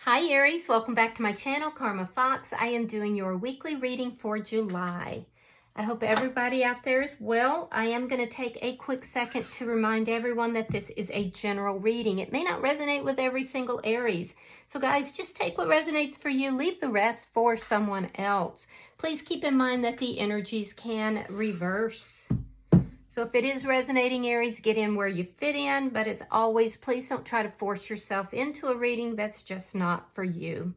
Hi Aries, welcome back to my channel, Karma Fox. I am doing your weekly reading for July. I hope everybody out there is well. I am going to take a quick second to remind everyone that this is a general reading. It may not resonate with every single Aries. So guys, just take what resonates for you, leave the rest for someone else. Please keep in mind that the energies can reverse. So if it is resonating, Aries, get in where you fit in. But as always, please don't try to force yourself into a reading that's just not for you.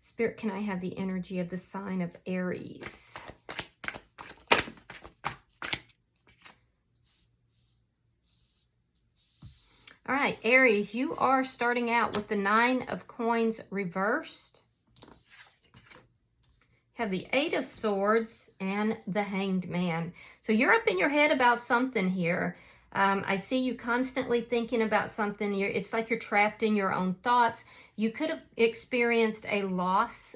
Spirit, can I have the energy of the sign of Aries? All right, Aries, you are starting out with the 9 of Coins reversed. Have the 8 of Swords and the Hanged Man. So you're up in your head about something here. I see you constantly thinking about something. It's like you're trapped in your own thoughts. You could have experienced a loss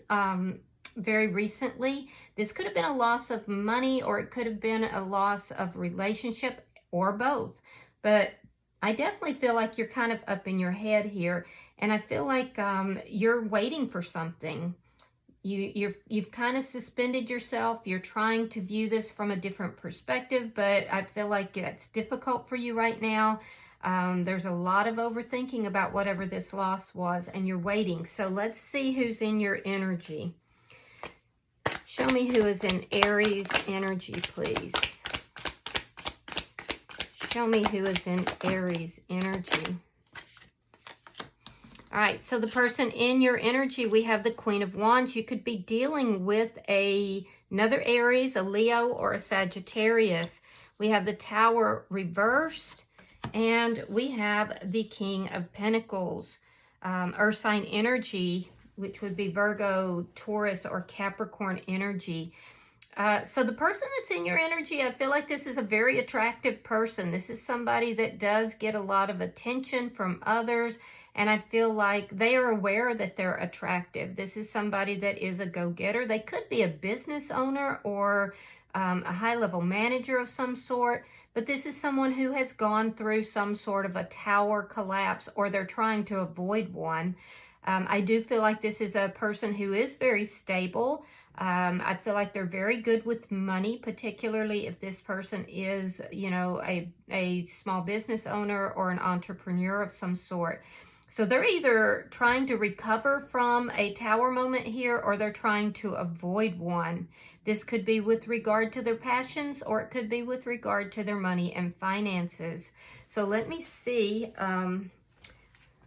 very recently. This could have been a loss of money, or it could have been a loss of relationship, or both. But I definitely feel like you're kind of up in your head here. And I feel like you're waiting for something. You've kind of suspended yourself. You're trying to view this from a different perspective, but I feel like it's difficult for you right now. There's a lot of overthinking about whatever this loss was, and you're waiting. So let's see who's in your energy. Show me who is in Aries energy, please. Show me who is in Aries energy. All right, so the person in your energy, we have the Queen of Wands. You could be dealing with another Aries, a Leo, or a Sagittarius. We have the Tower reversed, and we have the King of Pentacles. Earth sign energy, which would be Virgo, Taurus, or Capricorn energy. So the person that's in your energy, I feel like this is a very attractive person. This is somebody that does get a lot of attention from others. And I feel like they are aware that they're attractive. This is somebody that is a go-getter. They could be a business owner or a high-level manager of some sort. But this is someone who has gone through some sort of a tower collapse, or they're trying to avoid one. I do feel like this is a person who is very stable. I feel like they're very good with money, particularly if this person is, you know, a small business owner or an entrepreneur of some sort. So they're either trying to recover from a tower moment here, or they're trying to avoid one. This could be with regard to their passions, or it could be with regard to their money and finances. So let me see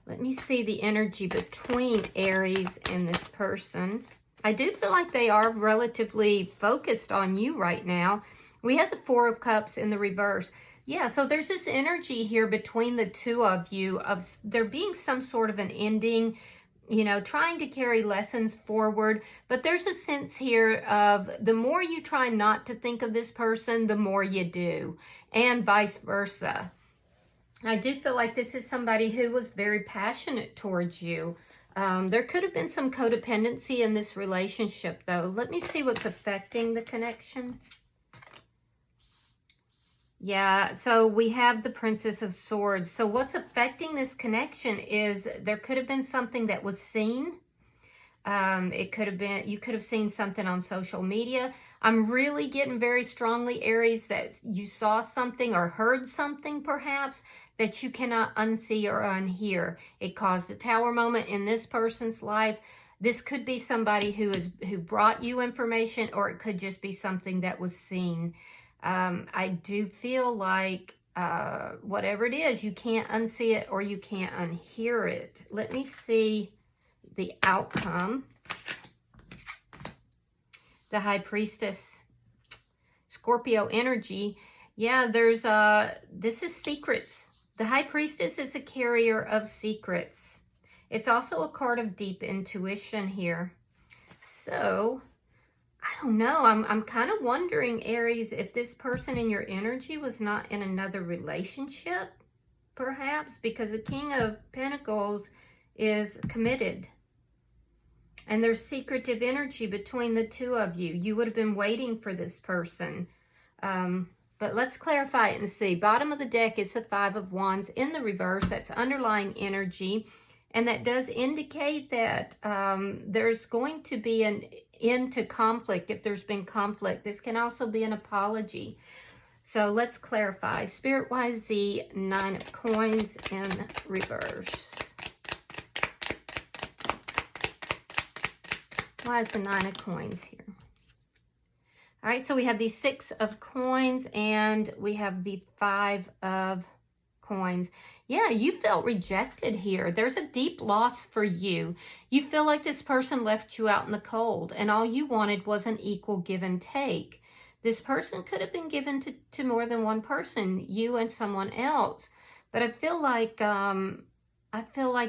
the energy between Aries and this person. I do feel like they are relatively focused on you right now. We have the 4 of Cups in the reverse. Yeah, so there's this energy here between the two of you of there being some sort of an ending, you know, trying to carry lessons forward. But there's a sense here of the more you try not to think of this person, the more you do, and vice versa. I do feel like this is somebody who was very passionate towards you. There could have been some codependency in this relationship, though. Let me see what's affecting the connection. Yeah, so we have the Princess of Swords. So what's affecting this connection is there could have been something that was seen. It could have been, you could have seen something on social media. I'm really getting very strongly, Aries, that you saw something or heard something perhaps that you cannot unsee or unhear. It caused a tower moment in this person's life. This could be somebody who brought you information, or it could just be something that was seen. I do feel like whatever it is, you can't unsee it or you can't unhear it. Let me see the outcome. The High Priestess, Scorpio energy. Yeah, there's this is secrets. The High Priestess is a carrier of secrets. It's also a card of deep intuition here. So I don't know. I'm kind of wondering, Aries, if this person in your energy was not in another relationship, perhaps, because the King of Pentacles is committed. And there's secretive energy between the two of you. You would have been waiting for this person. But let's clarify it and see. Bottom of the deck is the 5 of Wands in the reverse. That's underlying energy. And that does indicate that there's going to be an end to conflict if there's been conflict. This can also be an apology. So let's clarify. Spirit, why is the 9 of Coins in reverse? Why is the 9 of Coins here? All right, so we have the 6 of Coins and we have the 5 of Coins. Yeah, you felt rejected here. There's a deep loss for you. You feel like this person left you out in the cold and all you wanted was an equal give and take. This person could have been given to more than one person, you and someone else. But I feel like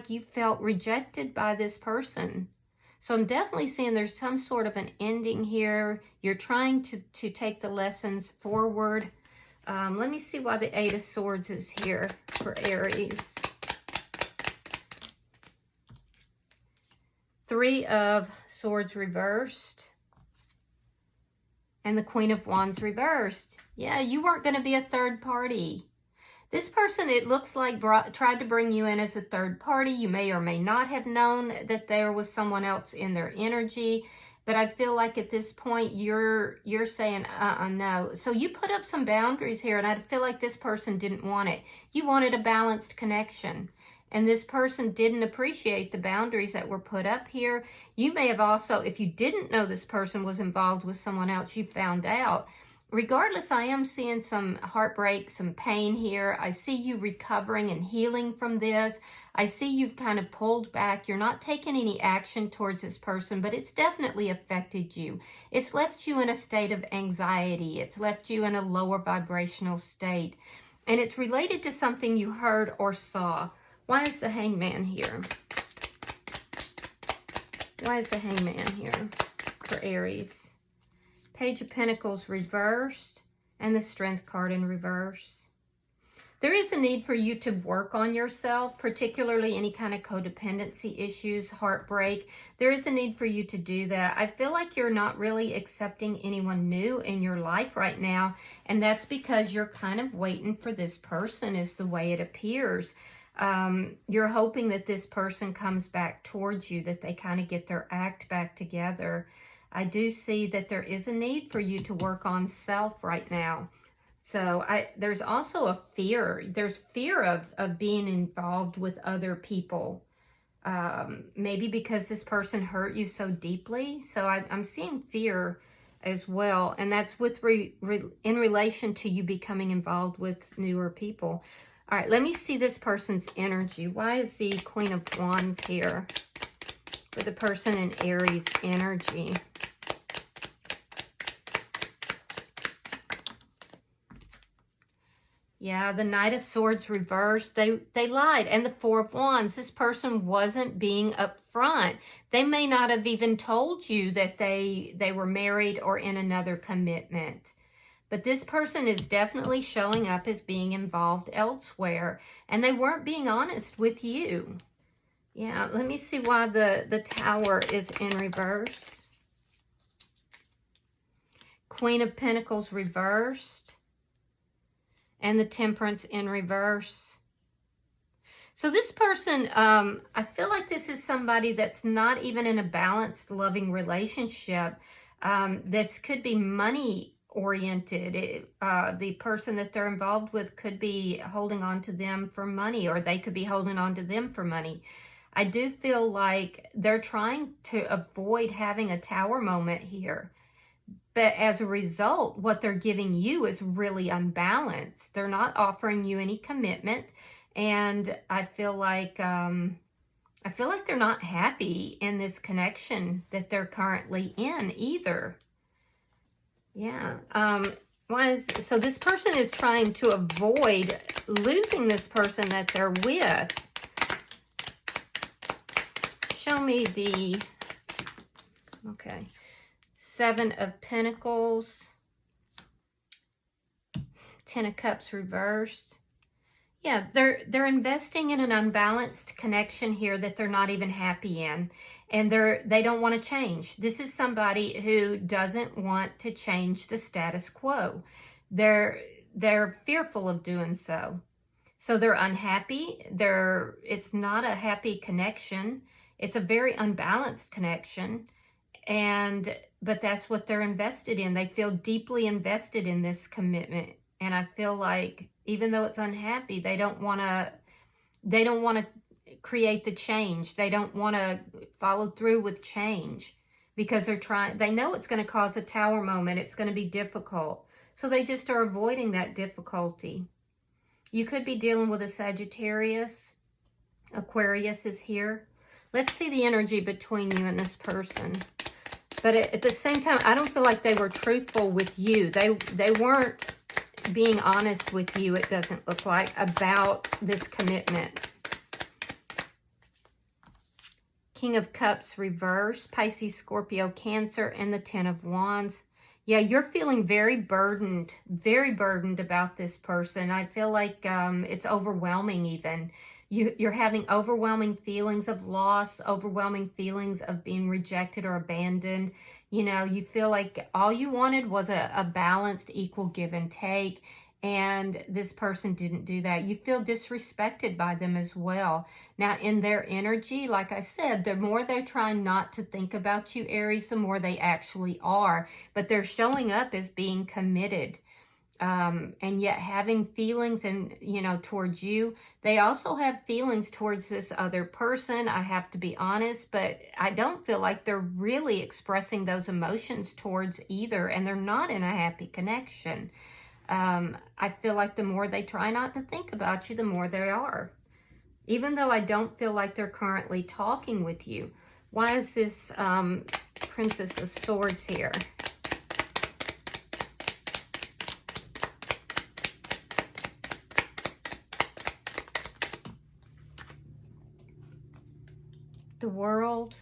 you felt rejected by this person. So I'm definitely seeing there's some sort of an ending here. You're trying to take the lessons forward. Let me see why the 8 of Swords is here for Aries. 3 of Swords reversed. And the Queen of Wands reversed. Yeah, you weren't going to be a third party. This person, it looks like, tried to bring you in as a third party. You may or may not have known that there was someone else in their energy. But I feel like at this point, you're saying, no. So you put up some boundaries here, and I feel like this person didn't want it. You wanted a balanced connection. And this person didn't appreciate the boundaries that were put up here. You may have also, if you didn't know this person was involved with someone else, you found out. Regardless, I am seeing some heartbreak, some pain here. I see you recovering and healing from this. I see you've kind of pulled back. You're not taking any action towards this person, but it's definitely affected you. It's left you in a state of anxiety. It's left you in a lower vibrational state. And it's related to something you heard or saw. Why is the Hangman here? Why is the Hangman here for Aries? Page of Pentacles reversed and the Strength card in reverse. There is a need for you to work on yourself, particularly any kind of codependency issues, heartbreak. There is a need for you to do that. I feel like you're not really accepting anyone new in your life right now, and that's because you're kind of waiting for this person is the way it appears. You're hoping that this person comes back towards you, that they kind of get their act back together. I do see that there is a need for you to work on self right now. So there's also a fear. There's fear of being involved with other people. Maybe because this person hurt you so deeply. So I'm seeing fear as well. And that's with in relation to you becoming involved with newer people. All right, let me see this person's energy. Why is the Queen of Wands here for the person in Aries energy? Yeah, the Knight of Swords reversed. They lied. And the Four of Wands, this person wasn't being upfront. They may not have even told you that they were married or in another commitment. But this person is definitely showing up as being involved elsewhere. And they weren't being honest with you. Yeah, let me see why the Tower is in reverse. Queen of Pentacles reversed. And the Temperance in reverse. So this person, I feel like this is somebody that's not even in a balanced, loving relationship. This could be money oriented. The person that they're involved with could be holding on to them for money, or they could be holding on to them for money. I do feel like they're trying to avoid having a Tower moment here. But as a result, what they're giving you is really unbalanced. They're not offering you any commitment. And I feel like they're not happy in this connection that they're currently in either. Yeah. So this person is trying to avoid losing this person that they're with. Show me the... Okay. 7 of Pentacles, 10 of Cups reversed. Yeah, they're investing in an unbalanced connection here that they're not even happy in, and they don't want to change. This is somebody who doesn't want to change the status quo. They're fearful of doing so. So they're unhappy. It's not a happy connection. It's a very unbalanced connection. But that's what they're invested in. They feel deeply invested in this commitment. And I feel like even though it's unhappy, they don't want to create the change. They don't want to follow through with change because they know it's going to cause a tower moment. It's going to be difficult. So they just are avoiding that difficulty. You could be dealing with a Sagittarius. Aquarius is here. Let's see the energy between you and this person. But at the same time, I don't feel like they were truthful with you. They weren't being honest with you, it doesn't look like, about this commitment. King of Cups reversed, Pisces, Scorpio, Cancer, and the Ten of Wands. Yeah, you're feeling very burdened about this person. I feel like it's overwhelming even. You're having overwhelming feelings of loss, overwhelming feelings of being rejected or abandoned. You know, you feel like all you wanted was a balanced, equal give and take, and this person didn't do that. You feel disrespected by them as well. Now, in their energy, like I said, the more they're trying not to think about you, Aries, the more they actually are. But they're showing up as being committed. And yet having feelings towards you. They also have feelings towards this other person. I have to be honest, but I don't feel like they're really expressing those emotions towards either, and they're not in a happy connection. I feel like the more they try not to think about you, the more they are. Even though I don't feel like they're currently talking with you. Why is this Princess of Swords here? The World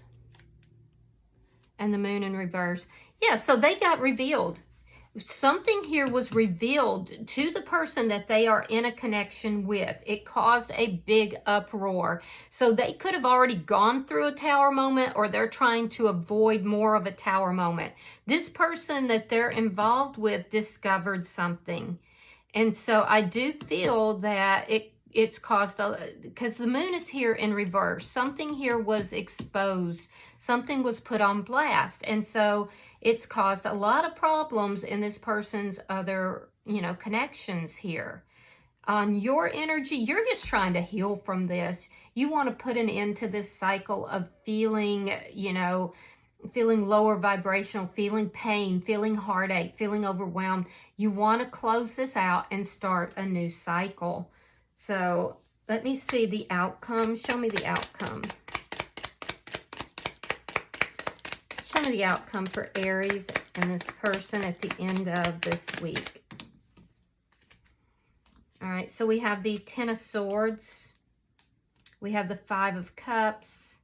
and the Moon in reverse. Yeah, so they got revealed. Something here was revealed to the person that they are in a connection with. It caused a big uproar. So they could have already gone through a tower moment, or they're trying to avoid more of a tower moment. This person that they're involved with discovered something. And so I do feel that it's caused, because the Moon is here in reverse. Something here was exposed. Something was put on blast. And so it's caused a lot of problems in this person's other, connections here. On your energy, you're just trying to heal from this. You want to put an end to this cycle of feeling, feeling lower vibrational, feeling pain, feeling heartache, feeling overwhelmed. You want to close this out and start a new cycle. So let me see the outcome. Show me the outcome. Show me the outcome for Aries and this person at the end of this week. All right, so we have the Ten of Swords. We have the Five of Cups.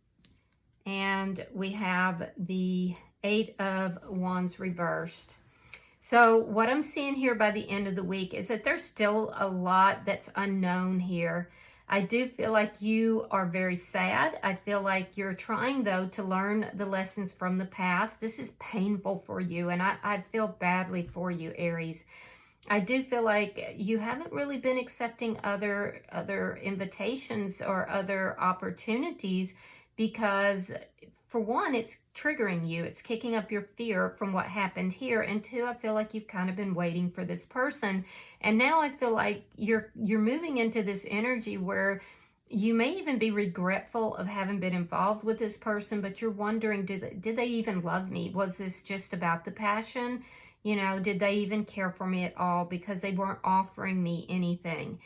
And we have the Eight of Wands reversed. So what I'm seeing here by the end of the week is that there's still a lot that's unknown here. I do feel like you are very sad. I feel like you're trying, though, to learn the lessons from the past. This is painful for you, and I feel badly for you, Aries. I do feel like you haven't really been accepting other invitations or other opportunities because, for one, it's triggering you. It's kicking up your fear from what happened here. And two, I feel like you've kind of been waiting for this person. And now I feel like you're moving into this energy where you may even be regretful of having been involved with this person, but you're wondering, did they even love me? Was this just about the passion? Did they even care for me at all? Because they weren't offering me anything.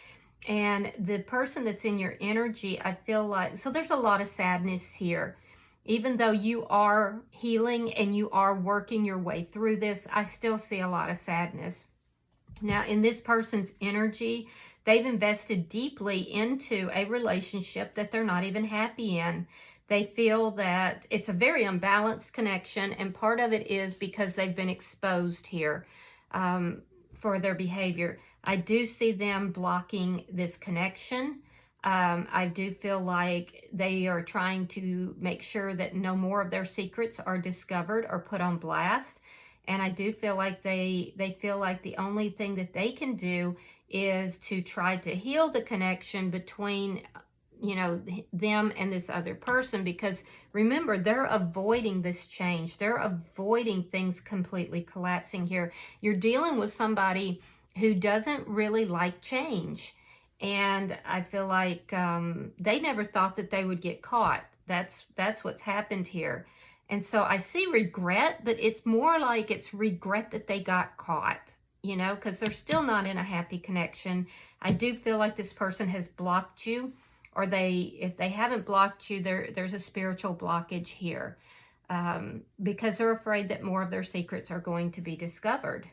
And the person that's in your energy, I feel like, so there's a lot of sadness here. Even though you are healing and you are working your way through this, I still see a lot of sadness. Now, in this person's energy, they've invested deeply into a relationship that they're not even happy in. They feel that it's a very unbalanced connection, and part of it is because they've been exposed here for their behavior. I do see them blocking this connection. I do feel like they are trying to make sure that no more of their secrets are discovered or put on blast. And I do feel like they feel like the only thing that they can do is to try to heal the connection between, you know, them and this other person, because remember, they're avoiding this change. They're avoiding things completely collapsing here. You're dealing with somebody who doesn't really like change. And I feel like they never thought that they would get caught. That's what's happened here. And so I see regret, but it's more like it's regret that they got caught, you know, because they're still not in a happy connection. I do feel like this person has blocked you, or if they haven't blocked you, there's a spiritual blockage here, because they're afraid that more of their secrets are going to be discovered.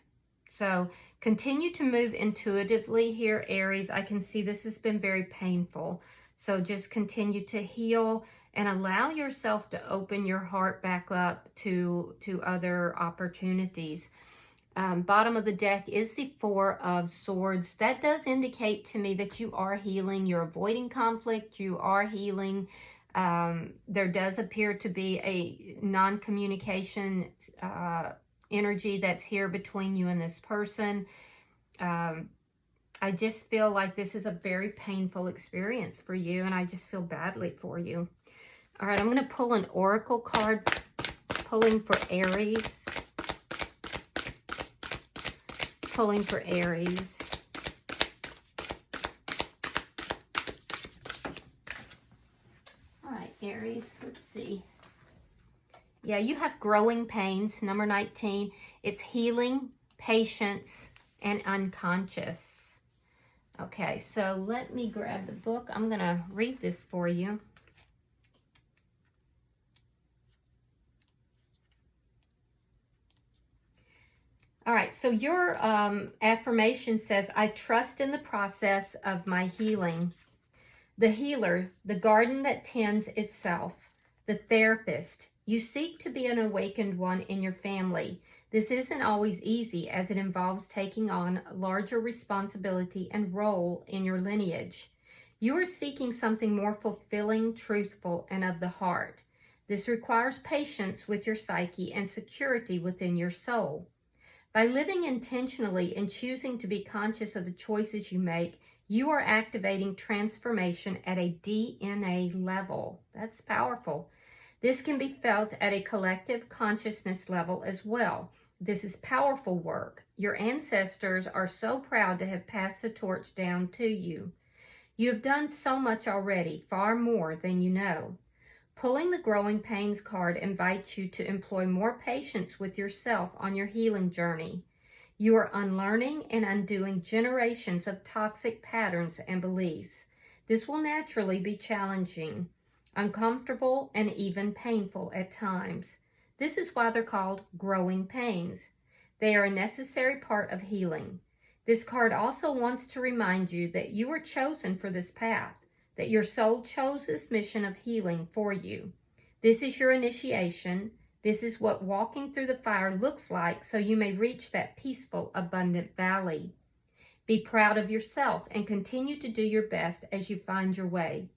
So continue to move intuitively here, Aries. I can see this has been very painful. So just continue to heal and allow yourself to open your heart back up to other opportunities. Bottom of the deck is the Four of Swords. That does indicate to me that you are healing. You're avoiding conflict. You are healing. There does appear to be a non-communication energy that's here between you and this person. I just feel like this is a very painful experience for you, and I just feel badly for you. All right, I'm going to pull an oracle card, pulling for Aries. Pulling for Aries. All right, Aries, let's see. Yeah, you have growing pains, number 19. It's healing, patience, and unconscious. Okay, so let me grab the book. I'm going to read this for you. All right, so your affirmation says, I trust in the process of my healing. The healer, the garden that tends itself, the therapist. You seek to be an awakened one in your family. This isn't always easy, as it involves taking on larger responsibility and role in your lineage. You are seeking something more fulfilling, truthful, and of the heart. This requires patience with your psyche and security within your soul. By living intentionally and choosing to be conscious of the choices you make, you are activating transformation at a DNA level. That's powerful. This can be felt at a collective consciousness level as well. This is powerful work. Your ancestors are so proud to have passed the torch down to you. You have done so much already, far more than you know. Pulling the Growing Pains card invites you to employ more patience with yourself on your healing journey. You are unlearning and undoing generations of toxic patterns and beliefs. This will naturally be challenging, uncomfortable, and even painful at times. This is why they're called growing pains. They are a necessary part of healing. This card also wants to remind you that you were chosen for this path, that your soul chose this mission of healing for you. This is your initiation. This is what walking through the fire looks like, so you may reach that peaceful, abundant valley. Be proud of yourself and continue to do your best as you find your way.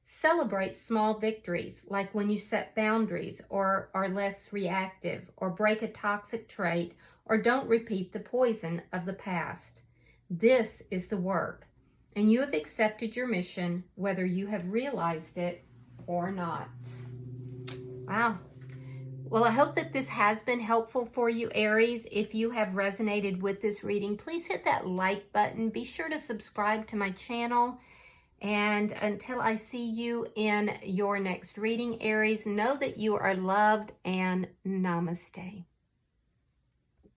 Celebrate small victories, like when you set boundaries or are less reactive, or break a toxic trait, or don't repeat the poison of the past. This is the work, and you have accepted your mission, whether you have realized it or not. Wow. Well, I hope that this has been helpful for you, Aries. If you have resonated with this reading, please hit that like button. Be sure to subscribe to my channel. And until I see you in your next reading, Aries, know that you are loved, and namaste.